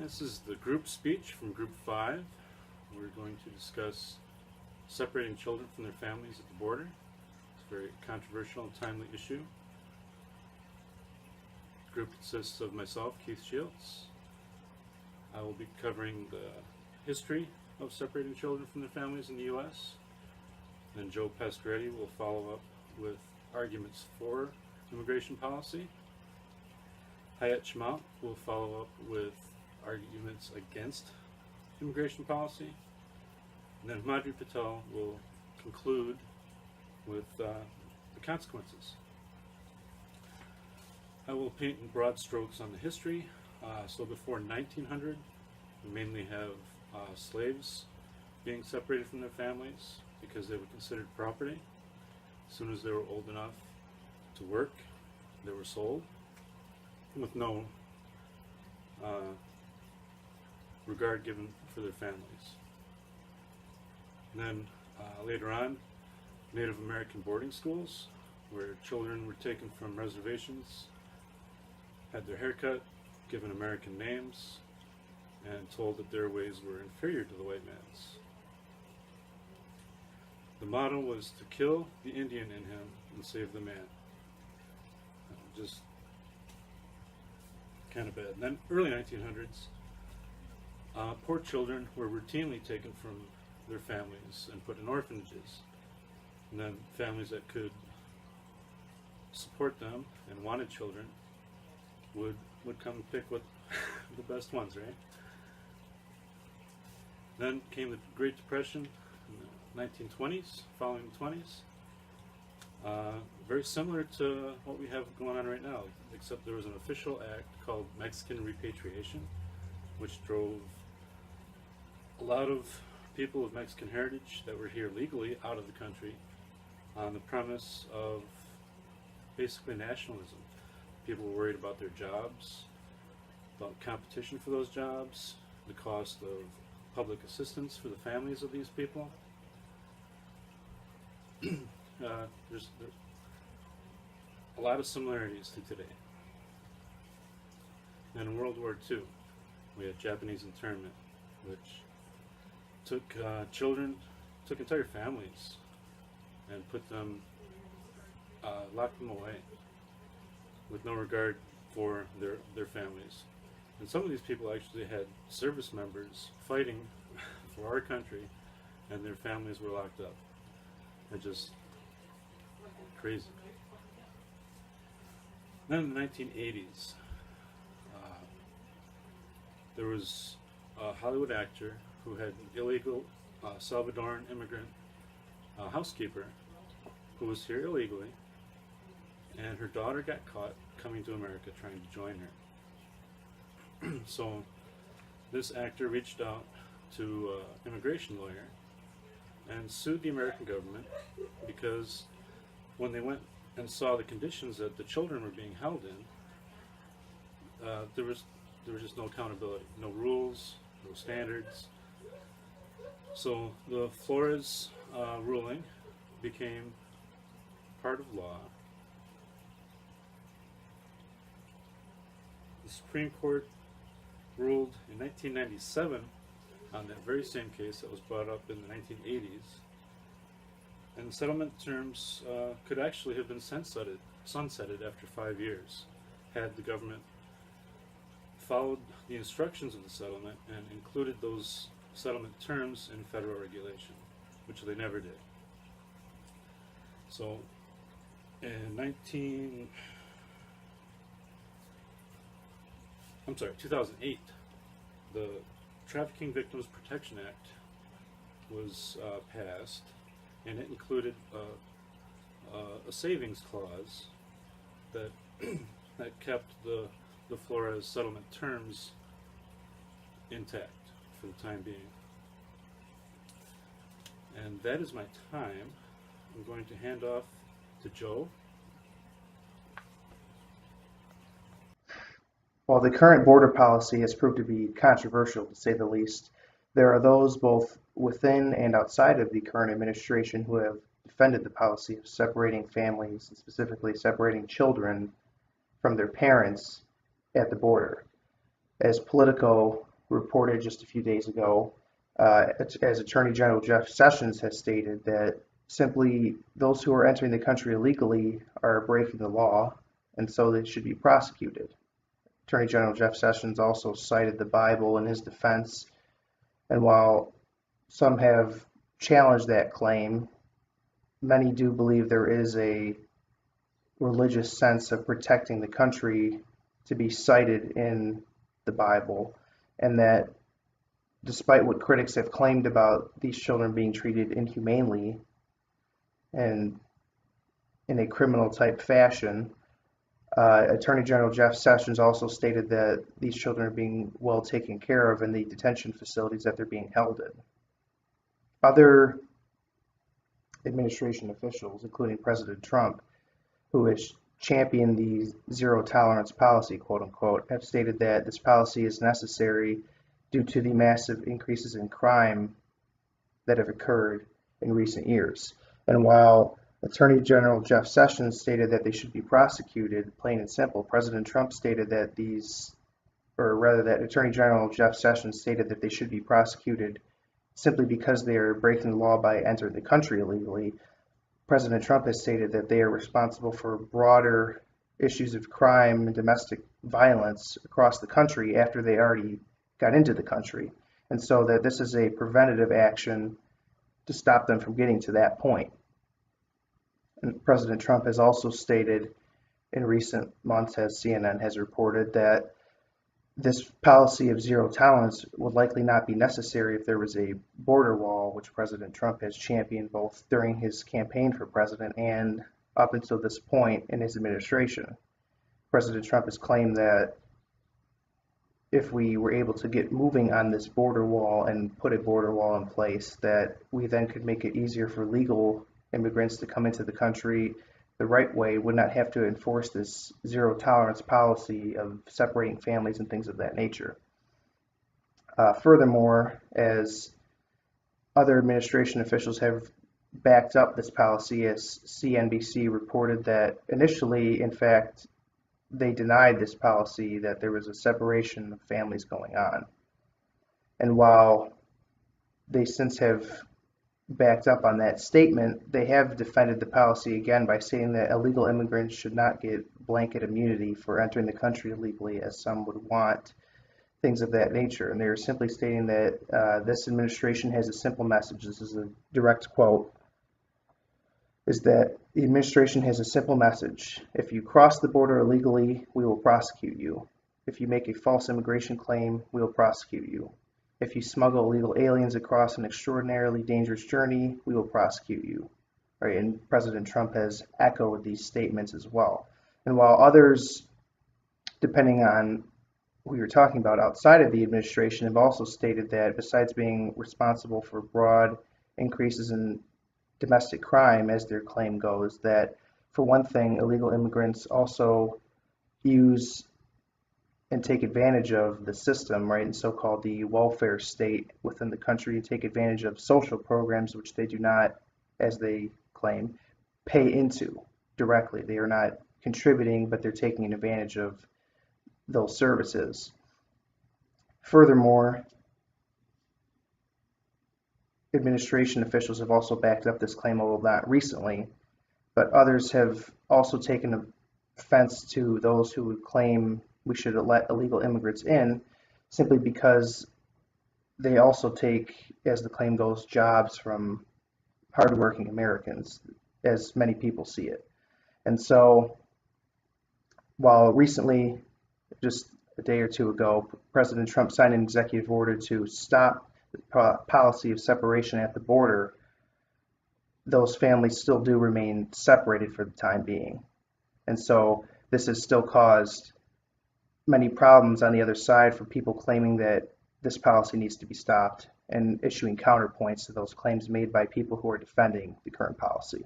This is the group speech from Group 5. We're going to discuss separating children from their families at the border. It's a very controversial and timely issue. The group consists of myself, Keith Shields. I will be covering the history of separating children from their families in the U.S. Then Joe Pasquaretti will follow up with arguments for immigration policy. Hayat Shamal will follow up with arguments against immigration policy. And then Madhuri Patel will conclude with the consequences. I will paint in broad strokes on the history. So before 1900, we mainly have slaves being separated from their families because they were considered property. As soon as they were old enough to work, they were sold with no regard given for their families. And then later on, Native American boarding schools, where children were taken from reservations, had their hair cut, given American names, and told that their ways were inferior to the white man's. The motto was to kill the Indian in him and save the man. Just kind of bad. And then early 1900s, poor children were routinely taken from their families and put in orphanages. And then families that could support them and wanted children would come and pick what the best ones, right? Then came the Great Depression in the 1920s, following the 20s. Very similar to what we have going on right now, except there was an official act called Mexican Repatriation, which drove a lot of people of Mexican heritage that were here legally out of the country on the premise of basically nationalism. People were worried about their jobs, about competition for those jobs, the cost of public assistance for the families of these people. There's a lot of similarities to today. And in World War II, we had Japanese internment, which took children, took entire families, and put them, locked them away with no regard for their families. And some of these people actually had service members fighting for our country, and their families were locked up. They're just crazy. Then in the 1980s, there was a Hollywood actor who had an illegal Salvadoran immigrant housekeeper who was here illegally, and her daughter got caught coming to America trying to join her. So this actor reached out to an immigration lawyer and sued the American government because when they went and saw the conditions that the children were being held in, there was just no accountability, no rules, no standards. So the Flores ruling became part of law. The Supreme Court ruled in 1997 on that very same case that was brought up in the 1980s, and the settlement terms could actually have been sunsetted after 5 years had the government followed the instructions of the settlement and included those settlement terms in federal regulation, which they never did. So in 2008, the Trafficking Victims Protection Act was passed, and it included a savings clause that that kept the Flores settlement terms intact for the time being. And that is my time. I'm going to hand off to Joe. While the current border policy has proved to be controversial, to say the least, there are those both within and outside of the current administration who have defended the policy of separating families, and specifically separating children from their parents at the border. As Politico reported just a few days ago, as Attorney General Jeff Sessions has stated, that simply those who are entering the country illegally are breaking the law, and so they should be prosecuted. Attorney General Jeff Sessions also cited the Bible in his defense, and while some have challenged that claim, many do believe there is a religious sense of protecting the country to be cited in the Bible, and that despite what critics have claimed about these children being treated inhumanely and in a criminal type fashion, Attorney General Jeff Sessions also stated that these children are being well taken care of in the detention facilities that they're being held in. Other administration officials, including President Trump, who has championed the zero tolerance policy, quote unquote, have stated that this policy is necessary due to the massive increases in crime that have occurred in recent years. And while Attorney General Jeff Sessions stated that they should be prosecuted, plain and simple, President Trump stated that that Attorney General Jeff Sessions stated that they should be prosecuted simply because they are breaking the law by entering the country illegally. President Trump has stated that they are responsible for broader issues of crime and domestic violence across the country after they already got into the country, and so that this is a preventative action to stop them from getting to that point. And President Trump has also stated in recent months, as CNN has reported, that this policy of zero tolerance would likely not be necessary if there was a border wall, which President Trump has championed both during his campaign for president and up until this point in his administration. President Trump has claimed that if we were able to get moving on this border wall and put a border wall in place, that we then could make it easier for legal immigrants to come into the country the right way, would not have to enforce this zero tolerance policy of separating families and things of that nature. Furthermore, as other administration officials have backed up this policy, as CNBC reported that initially, in fact, they denied this policy, that there was a separation of families going on. And while they since have backed up on that statement, they have defended the policy again by saying that illegal immigrants should not get blanket immunity for entering the country illegally, as some would want, things of that nature. And they're simply stating that this administration has a simple message. This is a direct quote, is that the administration has a simple message. If you cross the border illegally, we will prosecute you. If you make a false immigration claim, we will prosecute you. If you smuggle illegal aliens across an extraordinarily dangerous journey, we will prosecute you. Right? And President Trump has echoed these statements as well. And while others, depending on who you're talking about outside of the administration, have also stated that besides being responsible for broad increases in domestic crime, as their claim goes, that for one thing, illegal immigrants also use and take advantage of the system, right, and so-called the welfare state within the country, and take advantage of social programs which they do not, as they claim, pay into directly. They are not contributing, but they're taking advantage of those services. Furthermore, administration officials have also backed up this claim, although not recently, but others have also taken offense to those who would claim we should let illegal immigrants in simply because they also take, as the claim goes, jobs from hardworking Americans, as many people see it. And so, while recently, just a day or two ago, President Trump signed an executive order to stop the policy of separation at the border, those families still do remain separated for the time being. And so this has still caused many problems on the other side for people claiming that this policy needs to be stopped and issuing counterpoints to those claims made by people who are defending the current policy.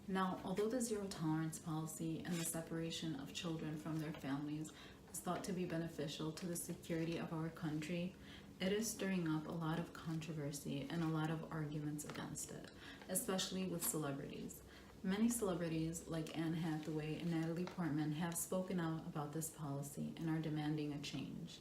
Now, although the zero tolerance policy and the separation of children from their families is thought to be beneficial to the security of our country, it is stirring up a lot of controversy and a lot of arguments against it, especially with celebrities. Many celebrities like Anne Hathaway and Natalie Portman have spoken out about this policy and are demanding a change.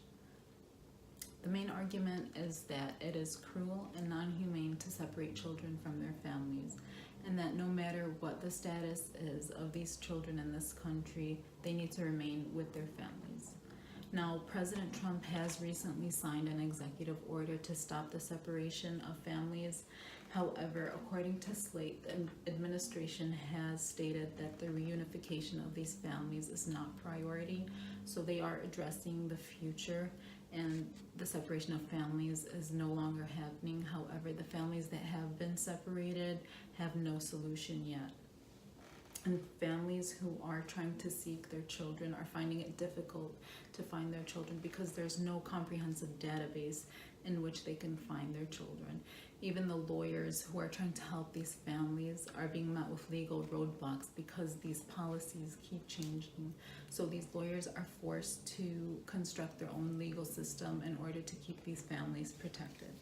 The main argument is that it is cruel and non-humane to separate children from their families, and that no matter what the status is of these children in this country, they need to remain with their families. Now, President Trump has recently signed an executive order to stop the separation of families. However, according to Slate, the administration has stated that the reunification of these families is not priority, so they are addressing the future, and the separation of families is no longer happening. However, the families that have been separated have no solution yet. And families who are trying to seek their children are finding it difficult to find their children because there's no comprehensive database in which they can find their children. Even the lawyers who are trying to help these families are being met with legal roadblocks because these policies keep changing. So these lawyers are forced to construct their own legal system in order to keep these families protected.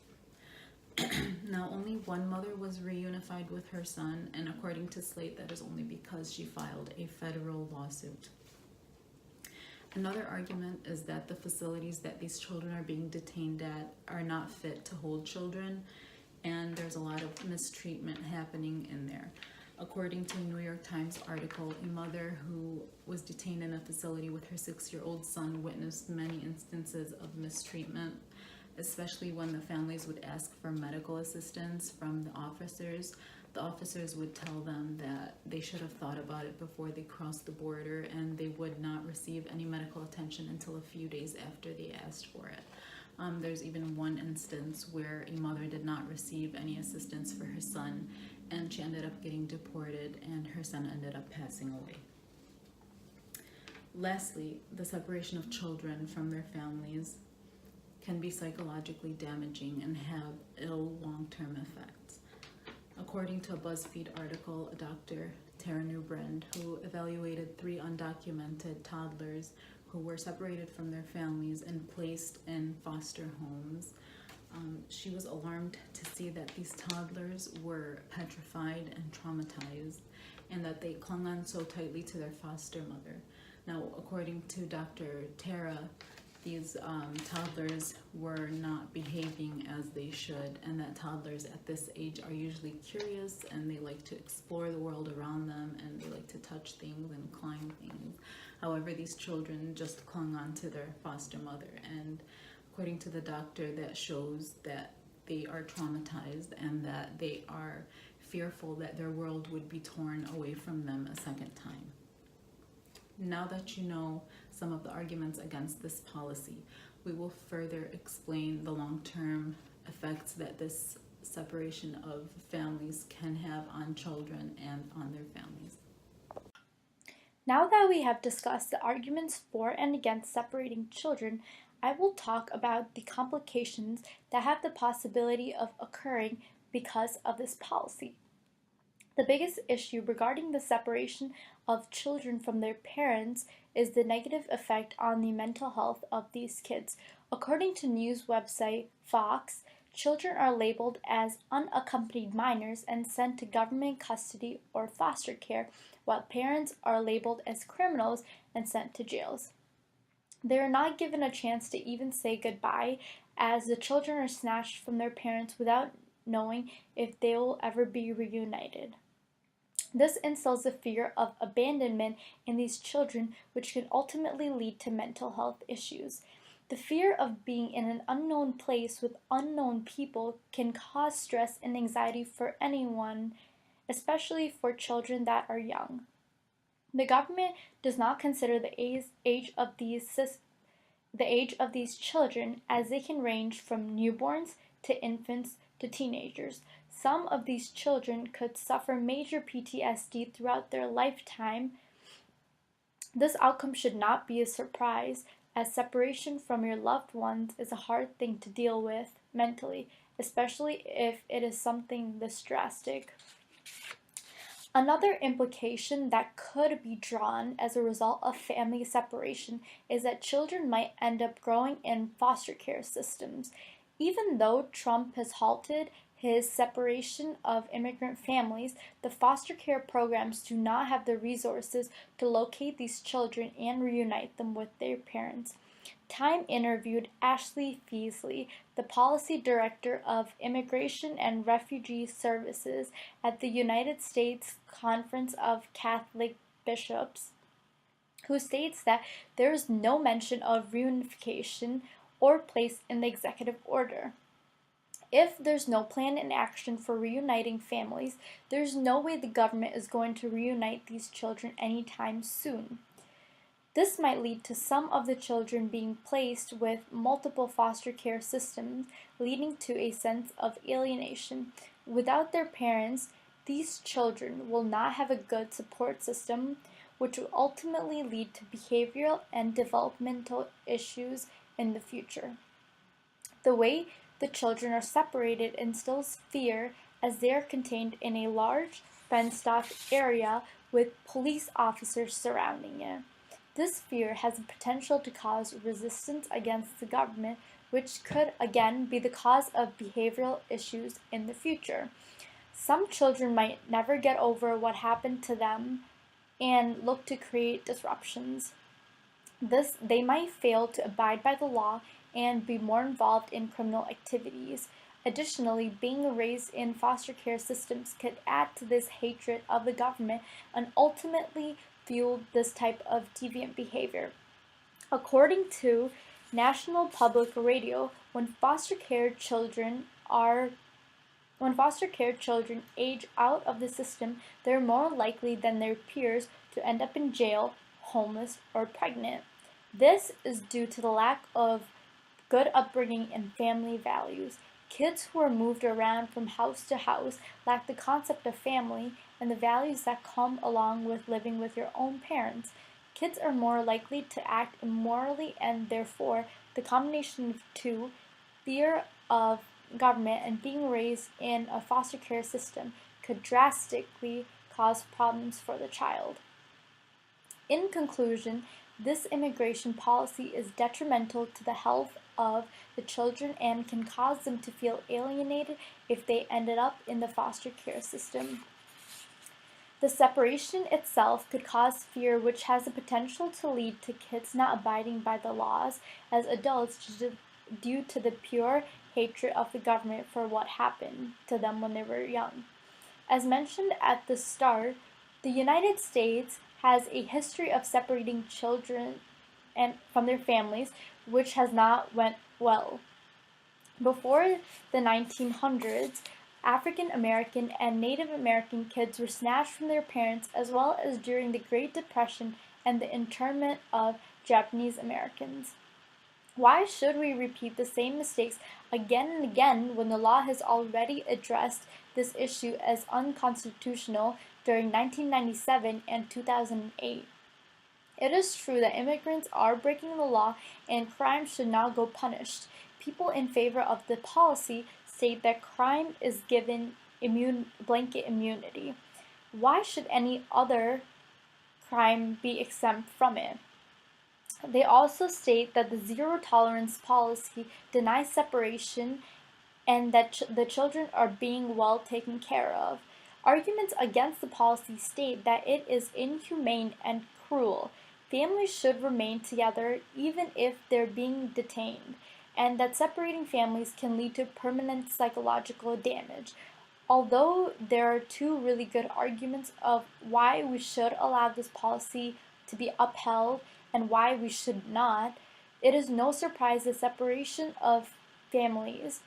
Now, only one mother was reunified with her son, and according to Slate, that is only because she filed a federal lawsuit. Another argument is that the facilities that these children are being detained at are not fit to hold children, and there's a lot of mistreatment happening in there. According to a New York Times article, a mother who was detained in a facility with her 6-year-old son witnessed many instances of mistreatment, especially when the families would ask for medical assistance from the officers. The officers would tell them that they should have thought about it before they crossed the border, and they would not receive any medical attention until a few days after they asked for it. There's even one instance where a mother did not receive any assistance for her son, and she ended up getting deported, and her son ended up passing away. Lastly, the separation of children from their families can be psychologically damaging and have ill long-term effects. According to a BuzzFeed article, Dr. Tara Newbrand, who evaluated 3 undocumented toddlers who were separated from their families and placed in foster homes, she was alarmed to see that these toddlers were petrified and traumatized, and that they clung on so tightly to their foster mother. Now, according to Dr. Tara, these toddlers were not behaving as they should, and that toddlers at this age are usually curious and they like to explore the world around them, and they like to touch things and climb things. However, these children just clung on to their foster mother, and according to the doctor, that shows that they are traumatized and that they are fearful that their world would be torn away from them a second time. Now that you know some of the arguments against this policy, we will further explain the long-term effects that this separation of families can have on children and on their families. Now that we have discussed the arguments for and against separating children, I will talk about the complications that have the possibility of occurring because of this policy. The biggest issue regarding the separation of children from their parents is the negative effect on the mental health of these kids. According to news website Fox, children are labeled as unaccompanied minors and sent to government custody or foster care, while parents are labeled as criminals and sent to jails. They are not given a chance to even say goodbye, as the children are snatched from their parents without knowing if they will ever be reunited. This instills the fear of abandonment in these children, which can ultimately lead to mental health issues. The fear of being in an unknown place with unknown people can cause stress and anxiety for anyone, especially for children that are young. The government does not consider the age of these children, as they can range from newborns to infants to teenagers. Some of these children could suffer major PTSD throughout their lifetime. This outcome should not be a surprise, as separation from your loved ones is a hard thing to deal with mentally, especially if it is something this drastic. Another implication that could be drawn as a result of family separation is that children might end up growing in foster care systems. Even though Trump has halted his separation of immigrant families, the foster care programs do not have the resources to locate these children and reunite them with their parents. Time interviewed Ashley Feasley, the policy director of Immigration and Refugee Services at the United States Conference of Catholic Bishops, who states that there is no mention of reunification or place in the executive order. If there's no plan in action for reuniting families, there's no way the government is going to reunite these children anytime soon. This might lead to some of the children being placed with multiple foster care systems, leading to a sense of alienation. Without their parents, these children will not have a good support system, which will ultimately lead to behavioral and developmental issues in the future. The way the children are separated instills fear as they are contained in a large, fenced-off area with police officers surrounding it. This fear has the potential to cause resistance against the government, which could again be the cause of behavioral issues in the future. Some children might never get over what happened to them and look to create disruptions. They might fail to abide by the law and be more involved in criminal activities. Additionally, being raised in foster care systems could add to this hatred of the government and ultimately fuel this type of deviant behavior. According to National Public Radio, when foster care children age out of the system, they're more likely than their peers to end up in jail, homeless, or pregnant. This is due to the lack of good upbringing and family values. Kids who are moved around from house to house lack the concept of family and the values that come along with living with your own parents. Kids are more likely to act immorally, and therefore the combination of two, fear of government and being raised in a foster care system, could drastically cause problems for the child. In conclusion, this immigration policy is detrimental to the health of the children and can cause them to feel alienated if they ended up in the foster care system. The separation itself could cause fear, which has the potential to lead to kids not abiding by the laws as adults due to the pure hatred of the government for what happened to them when they were young. As mentioned at the start, the United States has a history of separating children from their families, which has not went well. Before the 1900s, African American and Native American kids were snatched from their parents, as well as during the Great Depression and the internment of Japanese Americans. Why should we repeat the same mistakes again and again when the law has already addressed this issue as unconstitutional during 1997 and 2008? It is true that immigrants are breaking the law and crime should not go punished. People in favor of the policy state that crime is given blanket immunity. Why should any other crime be exempt from it? They also state that the zero tolerance policy denies separation and that the children are being well taken care of. Arguments against the policy state that it is inhumane and cruel. Families should remain together even if they're being detained, and that separating families can lead to permanent psychological damage. Although there are two really good arguments of why we should allow this policy to be upheld and why we should not, it is no surprise the separation of families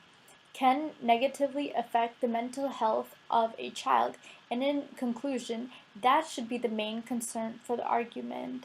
can negatively affect the mental health of a child, and in conclusion, that should be the main concern for the argument.